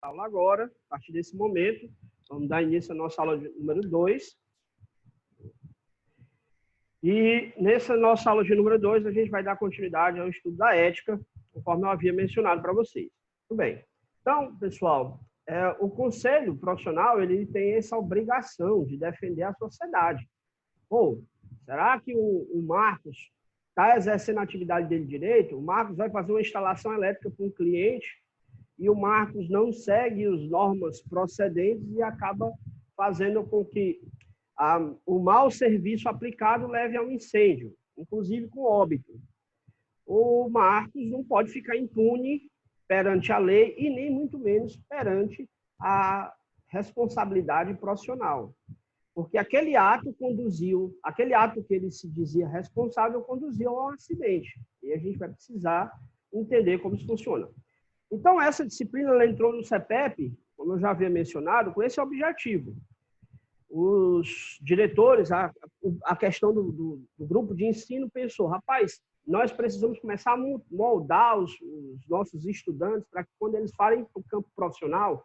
aula agora, a partir desse momento. Vamos dar início à nossa aula número 2. E nessa nossa aula de número 2, a gente vai dar continuidade ao estudo da ética, conforme eu havia mencionado para vocês. Muito bem. Então, pessoal, o conselho profissional ele tem essa obrigação de defender a sociedade. Pô, será que o Marcos está exercendo a atividade dele direito? O Marcos vai fazer uma instalação elétrica para um cliente e o Marcos não segue as normas procedentes e acaba fazendo com que o mau serviço aplicado leve a um incêndio, inclusive com óbito. O Marcos não pode ficar impune perante a lei e nem muito menos perante a responsabilidade profissional. Porque aquele ato que ele se dizia responsável, conduziu a um acidente. E a gente vai precisar entender como isso funciona. Então, essa disciplina ela entrou no CEPEP, como eu já havia mencionado, com esse objetivo. Os diretores, a questão do grupo de ensino pensou, rapaz, nós precisamos começar a moldar os nossos estudantes para que quando eles falem para o campo profissional,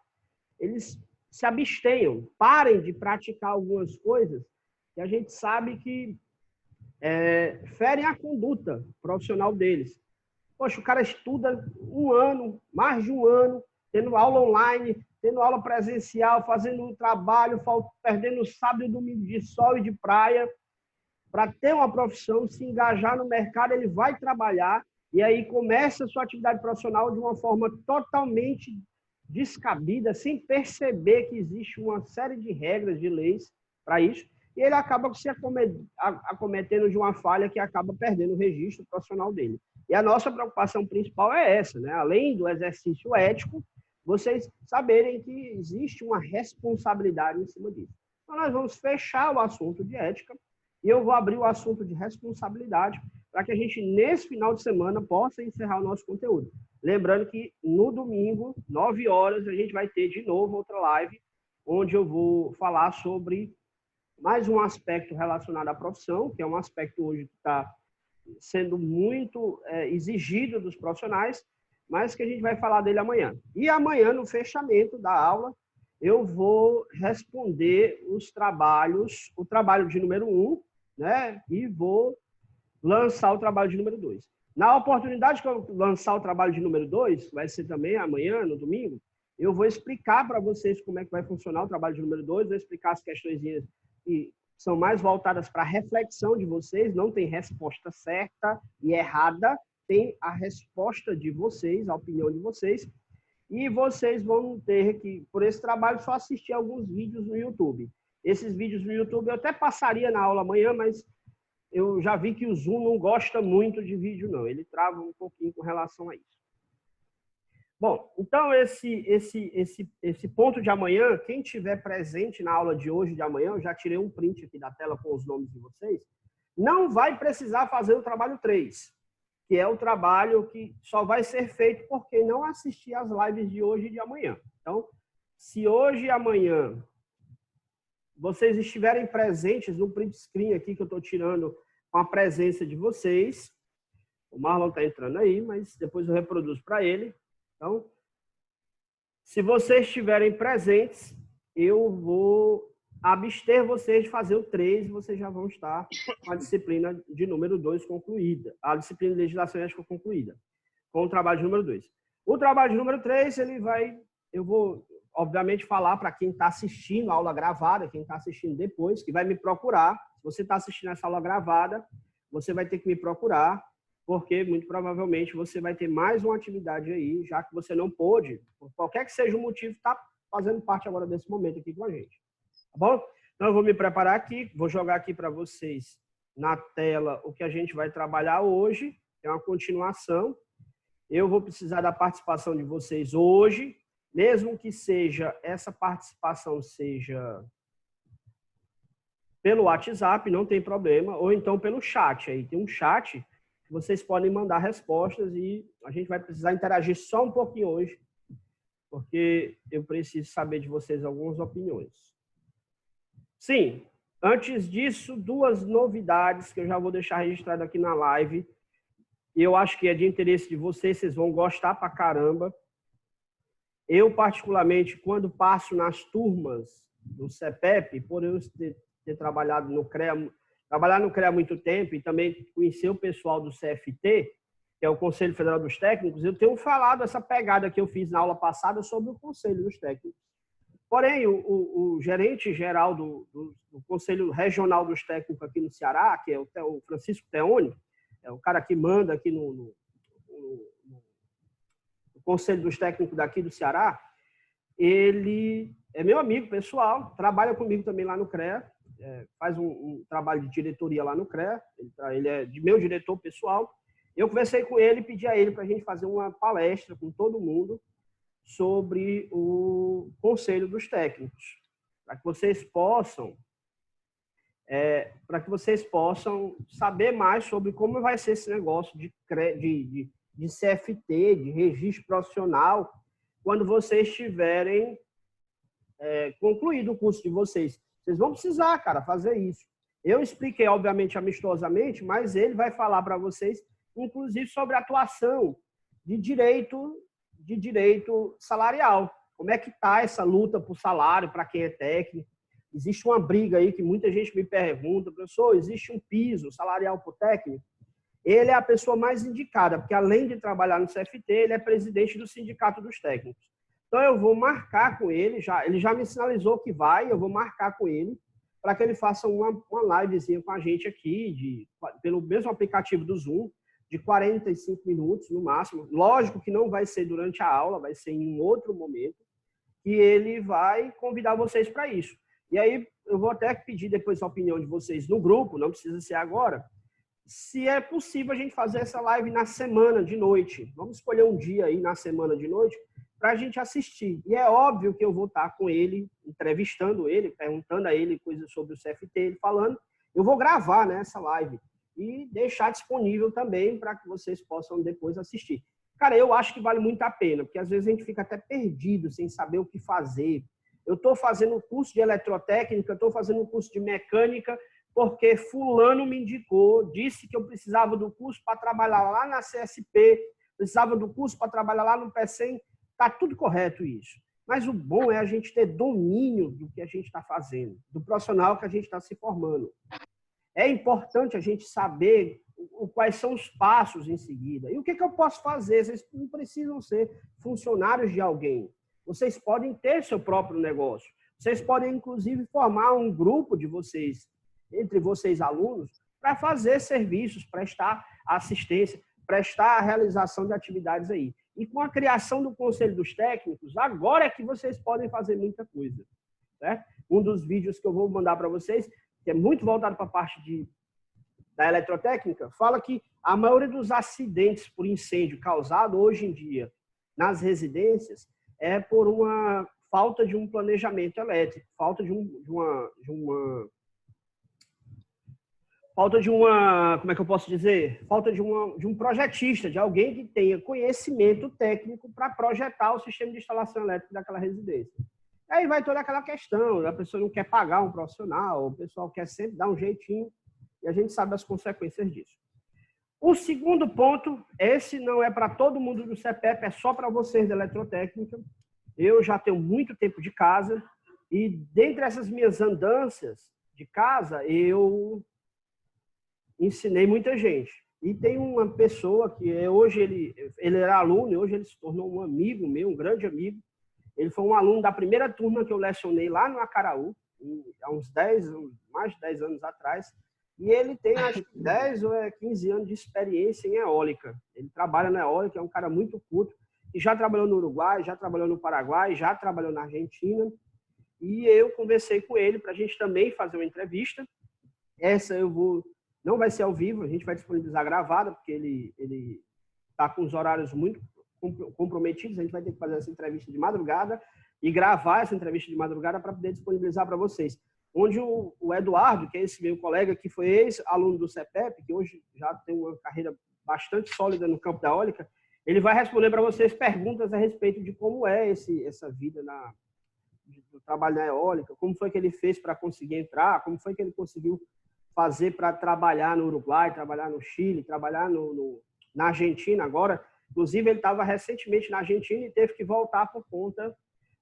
eles se abstenham, parem de praticar algumas coisas que a gente sabe que ferem a conduta profissional deles. Poxa, o cara estuda um ano, mais de um ano, tendo aula online, tendo aula presencial, fazendo um trabalho, perdendo sábado e domingo de sol e de praia, para ter uma profissão, se engajar no mercado, ele vai trabalhar e aí começa a sua atividade profissional de uma forma totalmente descabida, sem perceber que existe uma série de regras, de leis para isso, e ele acaba se acometendo de uma falha que acaba perdendo o registro profissional dele. E a nossa preocupação principal é essa, né? Além do exercício ético, vocês saberem que existe uma responsabilidade em cima disso. Então, nós vamos fechar o assunto de ética e eu vou abrir o assunto de responsabilidade para que a gente, nesse final de semana, possa encerrar o nosso conteúdo. Lembrando que no domingo, 9 horas, a gente vai ter de novo outra live, onde eu vou falar sobre mais um aspecto relacionado à profissão, que é um aspecto hoje que está sendo muito exigido dos profissionais, mas que a gente vai falar dele amanhã. E amanhã, no fechamento da aula, eu vou responder os trabalhos, o trabalho de número 1, né? E vou lançar o trabalho de número 2. Na oportunidade que eu lançar o trabalho de número 2, vai ser também amanhã, no domingo, eu vou explicar para vocês como é que vai funcionar o trabalho de número 2, vou explicar as questões que são mais voltadas para a reflexão de vocês, não tem resposta certa e errada, tem a resposta de vocês, a opinião de vocês, e vocês vão ter que, por esse trabalho, só assistir alguns vídeos no YouTube. Esses vídeos no YouTube eu até passaria na aula amanhã, mas eu já vi que o Zoom não gosta muito de vídeo, não. Ele trava um pouquinho com relação a isso. Bom, então esse ponto de amanhã, quem tiver presente na aula de hoje de amanhã, eu já tirei um print aqui da tela com os nomes de vocês, não vai precisar fazer o trabalho 3, que é o trabalho que só vai ser feito por quem não assistir às lives de hoje e de amanhã. Então, se hoje e amanhã vocês estiverem presentes no print screen aqui que eu estou tirando com a presença de vocês, o Marlon está entrando aí, mas depois eu reproduzo para ele. Então, se vocês estiverem presentes, eu vou abster vocês de fazer o 3 e vocês já vão estar com a disciplina de número 2 concluída, a disciplina de legislação ética concluída, com o trabalho de número 2. O trabalho de número 3, eu vou, obviamente, falar para quem está assistindo a aula gravada, quem está assistindo depois, que vai me procurar. Se você está assistindo essa aula gravada, você vai ter que me procurar, porque muito provavelmente você vai ter mais uma atividade aí, já que você não pôde, por qualquer que seja o motivo, está fazendo parte agora desse momento aqui com a gente. Tá bom? Então, eu vou me preparar aqui, vou jogar aqui para vocês na tela o que a gente vai trabalhar hoje, é uma continuação. Eu vou precisar da participação de vocês hoje, mesmo que seja essa participação seja pelo WhatsApp, não tem problema, ou então pelo chat. Aí tem um chat que vocês podem mandar respostas e a gente vai precisar interagir só um pouquinho hoje, porque eu preciso saber de vocês algumas opiniões. Sim, antes disso, 2 novidades que eu já vou deixar registrado aqui na live. E eu acho que é de interesse de vocês, vocês vão gostar pra caramba. Eu, particularmente, quando passo nas turmas do CEPEP, por eu ter trabalhado no CREA, trabalhar no CREA há muito tempo e também conhecer o pessoal do CFT, que é o Conselho Federal dos Técnicos, eu tenho falado essa pegada que eu fiz na aula passada sobre o Conselho dos Técnicos. Porém, o gerente geral do Conselho Regional dos Técnicos aqui no Ceará, que é o Francisco Teone, é o cara que manda aqui no Conselho dos Técnicos daqui do Ceará, ele é meu amigo pessoal, trabalha comigo também lá no CREA, faz um trabalho de diretoria lá no CREA, ele é meu diretor pessoal. Eu conversei com ele e pedi a ele para a gente fazer uma palestra com todo mundo sobre o Conselho dos Técnicos, para que vocês possam saber mais sobre como vai ser esse negócio de CFT, de registro profissional, quando vocês tiverem concluído o curso de vocês. Vocês vão precisar, cara, fazer isso. Eu expliquei, obviamente, amistosamente, mas ele vai falar para vocês, inclusive, sobre a atuação de direito salarial. Como é que está essa luta por salário para quem é técnico? Existe uma briga aí que muita gente me pergunta, professor, existe um piso salarial para o técnico? Ele é a pessoa mais indicada, porque além de trabalhar no CFT, ele é presidente do Sindicato dos Técnicos. Então, eu vou marcar com ele, ele já me sinalizou que vai, eu vou marcar com ele, para que ele faça uma livezinha com a gente aqui, pelo mesmo aplicativo do Zoom, de 45 minutos no máximo. Lógico que não vai ser durante a aula, vai ser em um outro momento, e ele vai convidar vocês para isso. E aí, eu vou até pedir depois a opinião de vocês no grupo, não precisa ser agora, se é possível a gente fazer essa live na semana de noite. Vamos escolher um dia aí na semana de noite para a gente assistir. E é óbvio que eu vou estar com ele, entrevistando ele, perguntando a ele coisas sobre o CFT, ele falando. Eu vou gravar, né, essa live e deixar disponível também para que vocês possam depois assistir. Cara, eu acho que vale muito a pena, porque às vezes a gente fica até perdido, sem saber o que fazer. Eu estou fazendo um curso de eletrotécnica, estou fazendo um curso de mecânica, porque fulano me indicou, disse que eu precisava do curso para trabalhar lá na CSP, precisava do curso para trabalhar lá no PECEM. Está tudo correto isso. Mas o bom é a gente ter domínio do que a gente está fazendo, do profissional que a gente está se formando. É importante a gente saber quais são os passos em seguida. E o que eu posso fazer? Vocês não precisam ser funcionários de alguém. Vocês podem ter seu próprio negócio. Vocês podem, inclusive, formar um grupo de vocês, entre vocês alunos, para fazer serviços, prestar assistência, prestar a realização de atividades aí. E com a criação do Conselho dos Técnicos, agora é que vocês podem fazer muita coisa. Certo? Um dos vídeos que eu vou mandar para vocês, que é muito voltado para a parte da eletrotécnica, fala que a maioria dos acidentes por incêndio causado hoje em dia nas residências é por uma falta de um planejamento elétrico, falta de como é que eu posso dizer? Falta de um projetista, de alguém que tenha conhecimento técnico para projetar o sistema de instalação elétrica daquela residência. Aí vai toda aquela questão, a pessoa não quer pagar um profissional, o pessoal quer sempre dar um jeitinho, e a gente sabe as consequências disso. O segundo ponto, esse não é para todo mundo do CEPEP, é só para vocês da eletrotécnica. Eu já tenho muito tempo de casa, e dentre essas minhas andanças de casa, eu ensinei muita gente. E tem uma pessoa que hoje ele era aluno, e hoje ele se tornou um amigo meu, um grande amigo. Ele foi um aluno da primeira turma que eu lecionei lá no Acaraú, há mais de 10 anos atrás. E ele tem, acho que 10 ou 15 anos de experiência em eólica. Ele trabalha na eólica, é um cara muito culto, e já trabalhou no Uruguai, já trabalhou no Paraguai, já trabalhou na Argentina. E eu conversei com ele para a gente também fazer uma entrevista. Essa não vai ser ao vivo, a gente vai disponibilizar gravada, porque ele está com os horários muito comprometidos, a gente vai ter que fazer essa entrevista de madrugada e gravar essa entrevista de madrugada para poder disponibilizar para vocês. Onde o Eduardo, que é esse meu colega, que foi ex-aluno do CEPEP, que hoje já tem uma carreira bastante sólida no campo da eólica, ele vai responder para vocês perguntas a respeito de como é essa vida do trabalho na eólica, como foi que ele fez para conseguir entrar, como foi que ele conseguiu fazer para trabalhar no Uruguai, trabalhar no Chile, trabalhar na Argentina agora. Inclusive, ele estava recentemente na Argentina e teve que voltar por conta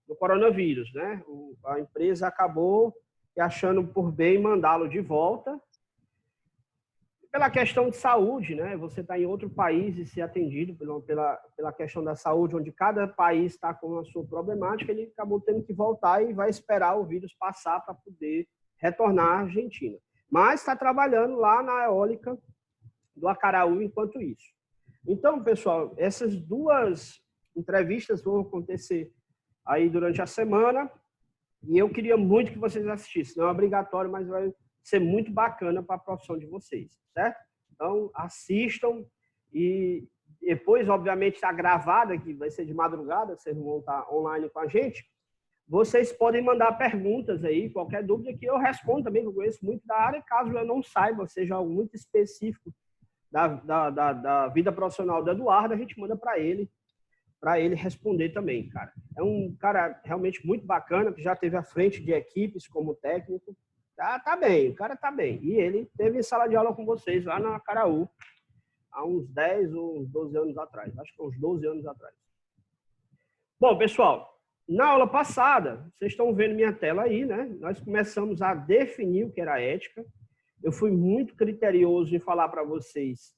do coronavírus, né? A empresa acabou achando por bem mandá-lo de volta. Pela questão de saúde, né? Você está em outro país e ser atendido pela questão da saúde, onde cada país está com a sua problemática, ele acabou tendo que voltar e vai esperar o vírus passar para poder retornar à Argentina. Mas está trabalhando lá na eólica do Acaraú enquanto isso. Então, pessoal, essas duas entrevistas vão acontecer aí durante a semana e eu queria muito que vocês assistissem. Não é obrigatório, mas vai ser muito bacana para a profissão de vocês, certo? Então, assistam e depois, obviamente, está gravada, que vai ser de madrugada, vocês vão estar online com a gente. Vocês podem mandar perguntas aí, qualquer dúvida que eu respondo também, que eu conheço muito da área, caso eu não saiba, seja algo muito específico da vida profissional do Eduardo, a gente manda para ele responder também, cara. É um cara realmente muito bacana, que já esteve à frente de equipes como técnico. Tá bem, o cara tá bem. E ele teve sala de aula com vocês lá na Acaraú, há uns 10 ou uns 12 anos atrás. Acho que uns 12 anos atrás. Bom, pessoal, na aula passada, vocês estão vendo minha tela aí, né? Nós começamos a definir o que era ética. Eu fui muito criterioso em falar para vocês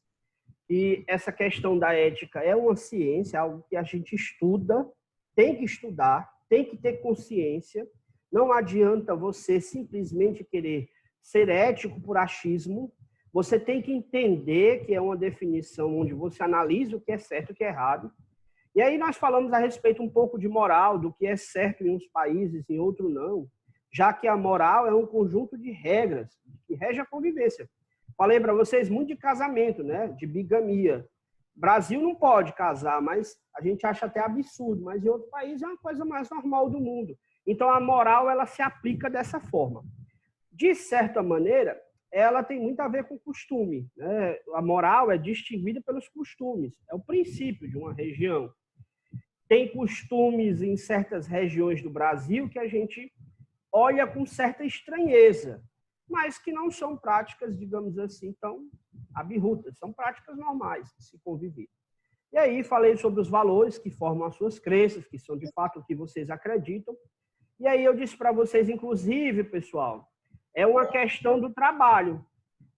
que essa questão da ética é uma ciência, algo que a gente estuda, tem que estudar, tem que ter consciência. Não adianta você simplesmente querer ser ético por achismo. Você tem que entender que é uma definição onde você analisa o que é certo e o que é errado. E aí nós falamos a respeito um pouco de moral, do que é certo em uns países, em outros não, já que a moral é um conjunto de regras que rege a convivência. Falei para vocês muito de casamento, né? De bigamia. Brasil não pode casar, mas a gente acha até absurdo, mas em outro país é uma coisa mais normal do mundo. Então, a moral, ela se aplica dessa forma. De certa maneira, ela tem muito a ver com costume, né? A moral é distinguida pelos costumes. É o princípio de uma região. Tem costumes em certas regiões do Brasil que a gente olha com certa estranheza, mas que não são práticas, digamos assim, tão absurdas. São práticas normais de se conviver. E aí, falei sobre os valores que formam as suas crenças, que são, de fato, o que vocês acreditam. E aí eu disse para vocês, inclusive, pessoal, é uma questão do trabalho.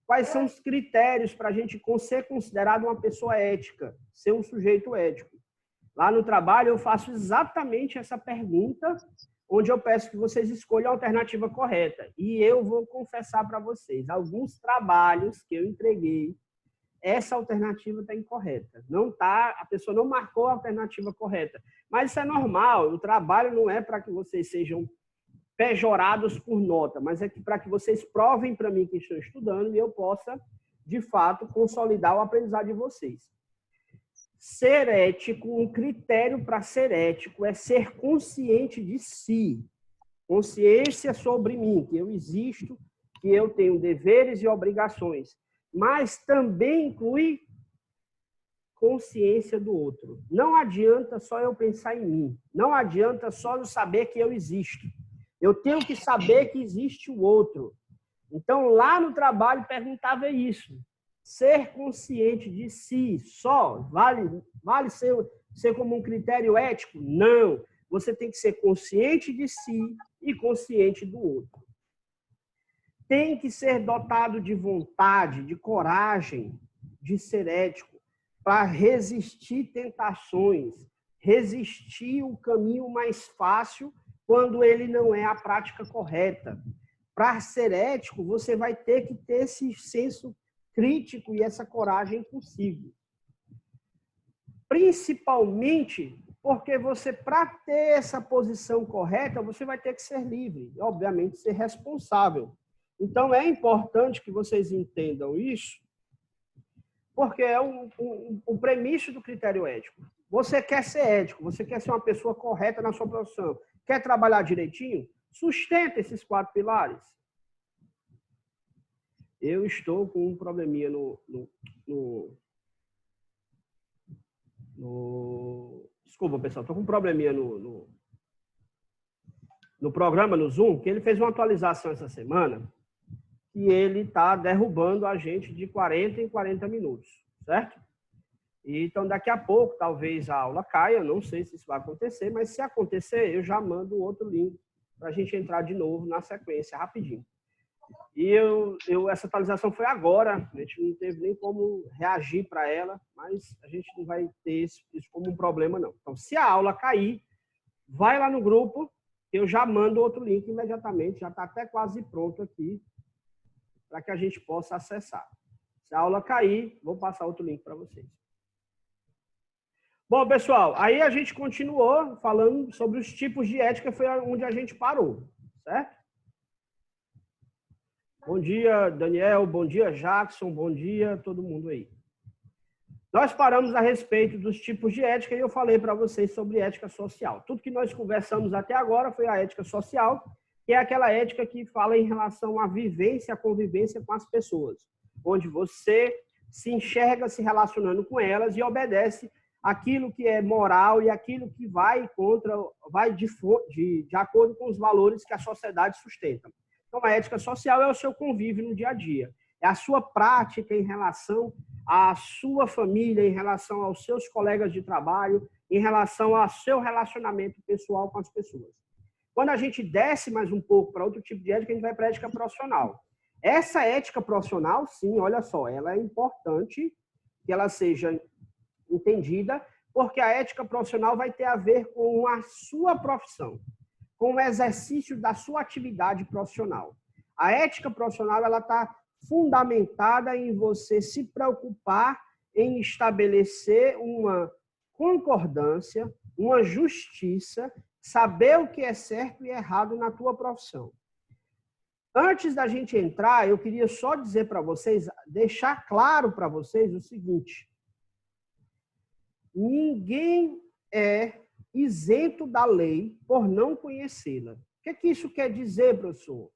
Quais são os critérios para a gente ser considerado uma pessoa ética, ser um sujeito ético? Lá no trabalho eu faço exatamente essa pergunta, onde eu peço que vocês escolham a alternativa correta. E eu vou confessar para vocês, alguns trabalhos que eu entreguei, essa alternativa está incorreta. Não tá, a pessoa não marcou a alternativa correta. Mas isso é normal. O trabalho não é para que vocês sejam pejorados por nota, mas é para que vocês provem para mim que estão estudando e eu possa, de fato, consolidar o aprendizado de vocês. Ser ético, um critério para ser ético é ser consciente de si. Consciência sobre mim, que eu existo, que eu tenho deveres e obrigações. Mas também inclui consciência do outro. Não adianta só eu pensar em mim. Não adianta só eu saber que eu existo. Eu tenho que saber que existe o outro. Então, lá no trabalho, perguntava isso. Ser consciente de si só vale ser como um critério ético? Não. Você tem que ser consciente de si e consciente do outro. Tem que ser dotado de vontade, de coragem, de ser ético, para resistir tentações, resistir o caminho mais fácil quando ele não é a prática correta. Para ser ético, você vai ter que ter esse senso crítico e essa coragem consigo. Principalmente porque você, para ter essa posição correta, você vai ter que ser livre, e, obviamente, ser responsável. Então, é importante que vocês entendam isso, porque é um premisso do critério ético. Você quer ser ético, você quer ser uma pessoa correta na sua profissão, quer trabalhar direitinho? Sustenta esses 4 pilares. Eu estou com um probleminha Desculpa, pessoal, estou com um probleminha no programa, no Zoom, que ele fez uma atualização essa semana e ele está derrubando a gente de 40 em 40 minutos, certo? Então, daqui a pouco, talvez a aula caia, não sei se isso vai acontecer, mas se acontecer, eu já mando outro link para a gente entrar de novo na sequência, rapidinho. E essa atualização foi agora, a gente não teve nem como reagir para ela, mas a gente não vai ter isso como um problema, não. Então, se a aula cair, vai lá no grupo, eu já mando outro link imediatamente, já está até quase pronto aqui, para que a gente possa acessar. Se a aula cair, vou passar outro link para vocês. Bom, pessoal, aí a gente continuou falando sobre os tipos de ética, foi onde a gente parou, certo? Bom dia, Daniel, bom dia, Jackson, bom dia, todo mundo aí. Nós paramos a respeito dos tipos de ética e eu falei para vocês sobre ética social. Tudo que nós conversamos até agora foi a ética social, que é aquela ética que fala em relação à vivência, à convivência com as pessoas, onde você se enxerga se relacionando com elas e obedece aquilo que é moral e aquilo que vai de acordo com os valores que a sociedade sustenta. Então, a ética social é o seu convívio no dia a dia. É a sua prática em relação à sua família, em relação aos seus colegas de trabalho, em relação ao seu relacionamento pessoal com as pessoas. Quando a gente desce mais um pouco para outro tipo de ética, a gente vai para a ética profissional. Essa ética profissional, sim, olha só, ela é importante que ela seja entendida, porque a ética profissional vai ter a ver com a sua profissão, com o exercício da sua atividade profissional. A ética profissional ela está fundamentada em você se preocupar em estabelecer uma concordância, uma justiça, saber o que é certo e errado na tua profissão. Antes da gente entrar, eu queria só dizer para vocês, deixar claro para vocês o seguinte: ninguém é isento da lei por não conhecê-la. O que isso quer dizer, professor?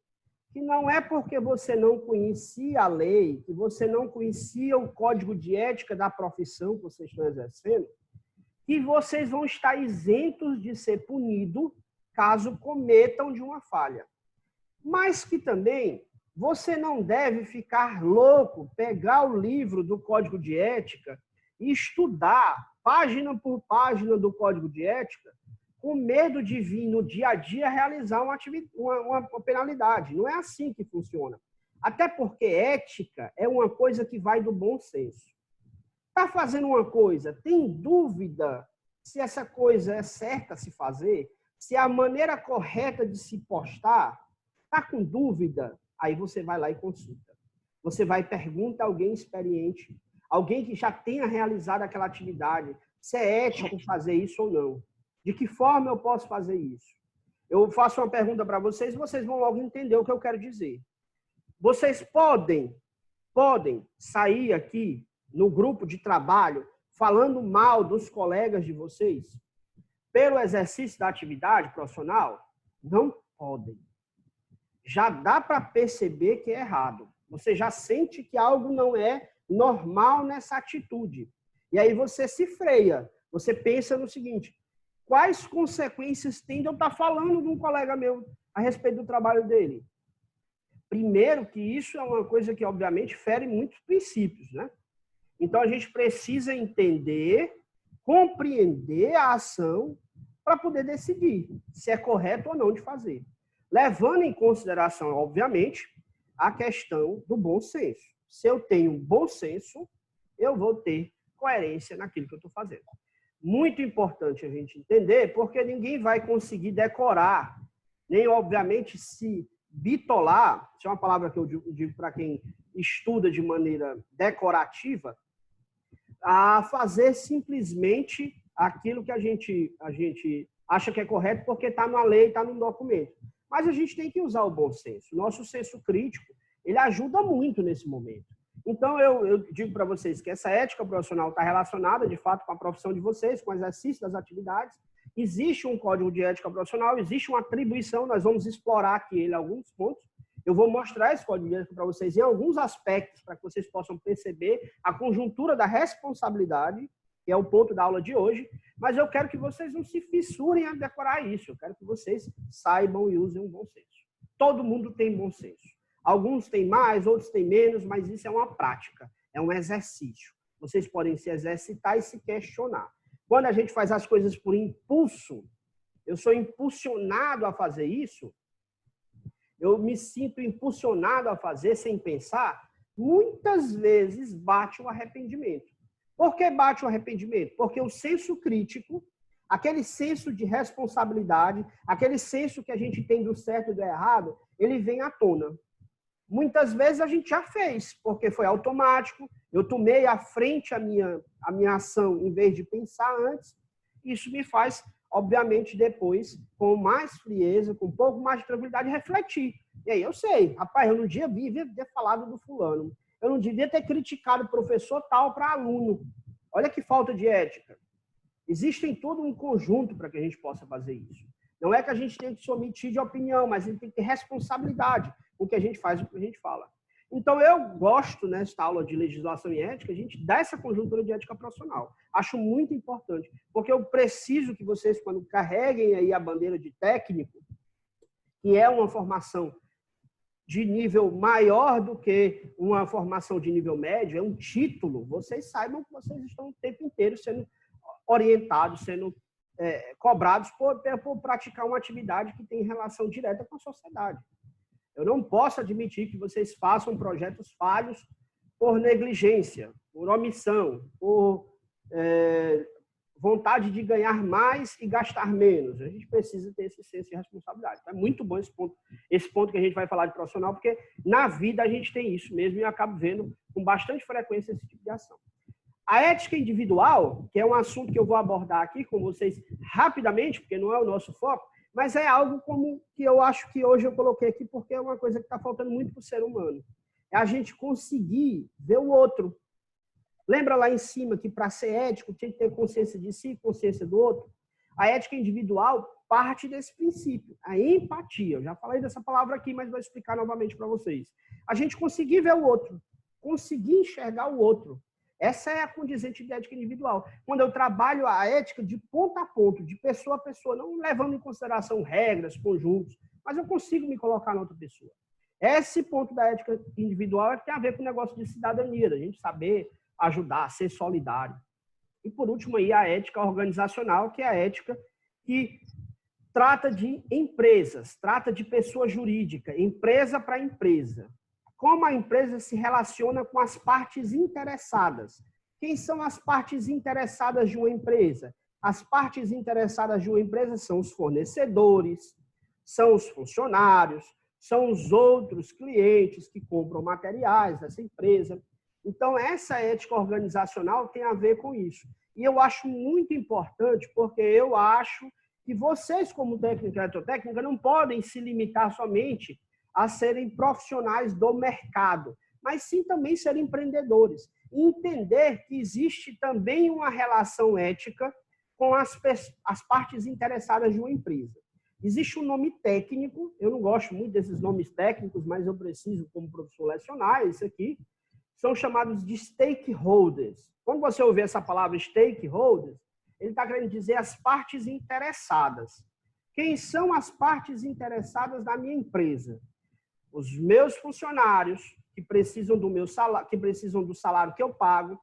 Que não é porque você não conhecia a lei, que você não conhecia o código de ética da profissão que vocês estão exercendo, que vocês vão estar isentos de ser punidos caso cometam de uma falha. Mas que também você não deve ficar louco, pegar o livro do código de ética e estudar página por página do código de ética, com medo de vir no dia a dia realizar uma penalidade. Não é assim que funciona. Até porque ética é uma coisa que vai do bom senso. Está fazendo uma coisa, tem dúvida se essa coisa é certa a se fazer, se é a maneira correta de se postar, está com dúvida, aí você vai lá e consulta. Você vai e pergunta a alguém experiente, alguém que já tenha realizado aquela atividade, se é ético fazer isso ou não. De que forma eu posso fazer isso? Eu faço uma pergunta para vocês e vocês vão logo entender o que eu quero dizer. Vocês podem sair aqui no grupo de trabalho falando mal dos colegas de vocês pelo exercício da atividade profissional? Não podem. Já dá para perceber que é errado. Você já sente que algo não é normal nessa atitude. E aí você se freia. Você pensa no seguinte: quais consequências tem de eu estar falando de um colega meu a respeito do trabalho dele? Primeiro, que isso é uma coisa que, obviamente, fere muitos princípios, né? Então, a gente precisa entender, compreender a ação para poder decidir se é correto ou não de fazer. Levando em consideração, obviamente, a questão do bom senso. Se eu tenho bom senso, eu vou ter coerência naquilo que eu estou fazendo. Muito importante a gente entender, porque ninguém vai conseguir decorar, nem, obviamente, se bitolar, isso é uma palavra que eu digo para quem estuda de maneira decorativa, a fazer simplesmente aquilo que a gente acha que é correto porque está na lei, está no documento. Mas a gente tem que usar o bom senso. Nosso senso crítico, ele ajuda muito nesse momento. Então, eu digo para vocês que essa ética profissional está relacionada, de fato, com a profissão de vocês, com o exercício das atividades. Existe um código de ética profissional, existe uma atribuição, nós vamos explorar aqui ele alguns pontos. Eu vou mostrar esse código de ética para vocês em alguns aspectos, para que vocês possam perceber a conjuntura da responsabilidade, que é o ponto da aula de hoje, mas eu quero que vocês não se fissurem a decorar isso, eu quero que vocês saibam e usem um bom senso. Todo mundo tem bom senso. Alguns têm mais, outros têm menos, mas isso é uma prática, é um exercício. vocês podem se exercitar e se questionar. Quando a gente faz as coisas por impulso, eu sou impulsionado a fazer isso, eu me sinto impulsionado a fazer sem pensar, muitas vezes bate o arrependimento. Por que bate o arrependimento? Porque o senso crítico, aquele senso de responsabilidade, aquele senso que a gente tem do certo e do errado, ele vem à tona. Muitas vezes a gente já fez, porque foi automático, eu tomei à frente a minha ação em vez de pensar antes. Isso me faz, obviamente, depois, com mais frieza, com um pouco mais de tranquilidade, refletir. E aí eu sei, rapaz, eu não devia ter falado do fulano. Eu não devia ter criticado o professor tal para aluno. Olha que falta de ética. Existem todo um conjunto para que a gente possa fazer isso. Não é que a gente tem que se omitir de opinião, mas a gente tem que ter responsabilidade com o que a gente faz e o que a gente fala. Então, eu gosto, nesta aula de legislação e ética, a gente dá essa conjuntura de ética profissional. Acho muito importante, porque eu preciso que vocês, quando carreguem aí a bandeira de técnico, que é uma formação de nível maior do que uma formação de nível médio, é um título, vocês saibam que vocês estão o tempo inteiro sendo orientados, sendo cobrados por praticar uma atividade que tem relação direta com a sociedade. Eu não posso admitir que vocês façam projetos falhos por negligência, por omissão, por vontade de ganhar mais e gastar menos. A gente precisa ter esse senso de responsabilidade. É muito bom esse ponto que a gente vai falar de profissional, porque na vida a gente tem isso mesmo e eu acabo vendo com bastante frequência esse tipo de ação. A ética individual, que é um assunto que eu vou abordar aqui com vocês rapidamente, porque não é o nosso foco, mas é algo como que eu acho que hoje eu coloquei aqui porque é uma coisa que está faltando muito para o ser humano. É a gente conseguir ver o outro. Lembra lá em cima que para ser ético tinha que ter consciência de si, consciência do outro? A ética individual parte desse princípio, a empatia. Eu já falei dessa palavra aqui, mas vou explicar novamente para vocês. A gente conseguir ver o outro, conseguir enxergar o outro. Essa é a condizente de ética individual. Quando eu trabalho a ética de ponta a ponto, de pessoa a pessoa, não levando em consideração regras, conjuntos, mas eu consigo me colocar na outra pessoa. Esse ponto da ética individual tem a ver com o negócio de cidadania, da gente saber ajudar, ser solidário. E, por último, aí, a ética organizacional, que é a ética que trata de empresas, trata de pessoa jurídica, empresa para empresa. Como a empresa se relaciona com as partes interessadas. Quem são as partes interessadas de uma empresa? As partes interessadas de uma empresa são os fornecedores, são os funcionários, são os outros clientes que compram materiais dessa empresa. Então, essa ética organizacional tem a ver com isso. E eu acho muito importante, porque eu acho que vocês, como técnico e eletrotécnica, não podem se limitar somente a serem profissionais do mercado, mas sim também serem empreendedores. E entender que existe também uma relação ética com as partes interessadas de uma empresa. Existe um nome técnico, eu não gosto muito desses nomes técnicos, mas eu preciso, como professor, lecionar isso aqui, são chamados de stakeholders. Quando você ouvir essa palavra stakeholders, ele está querendo dizer as partes interessadas. Quem são as partes interessadas na minha empresa? Os meus funcionários, que precisam do meu salário, que precisam do salário que eu pago,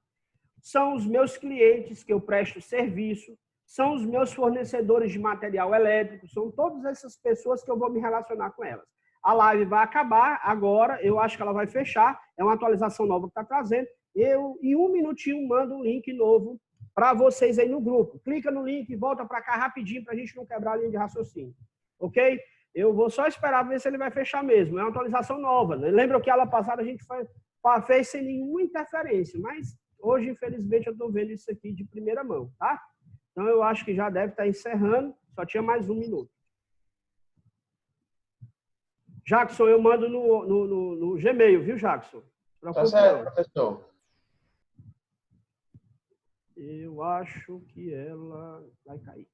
são os meus clientes que eu presto serviço, são os meus fornecedores de material elétrico, são todas essas pessoas que eu vou me relacionar com elas. A live vai acabar agora, eu acho que ela vai fechar, é uma atualização nova que está trazendo. Eu, em um minutinho, mando um link novo para vocês aí no grupo. Clica no link e volta para cá rapidinho para a gente não quebrar a linha de raciocínio. Ok? Eu vou só esperar ver se ele vai fechar mesmo. É uma atualização nova. Né? Lembra que a aula passada a gente fez sem nenhuma interferência, mas hoje, infelizmente, eu estou vendo isso aqui de primeira mão, tá? Então, eu acho que já deve estar encerrando. Só tinha mais um minuto. Jackson, eu mando no Gmail, viu, Jackson? Tá certo, professor. Eu acho que ela vai cair.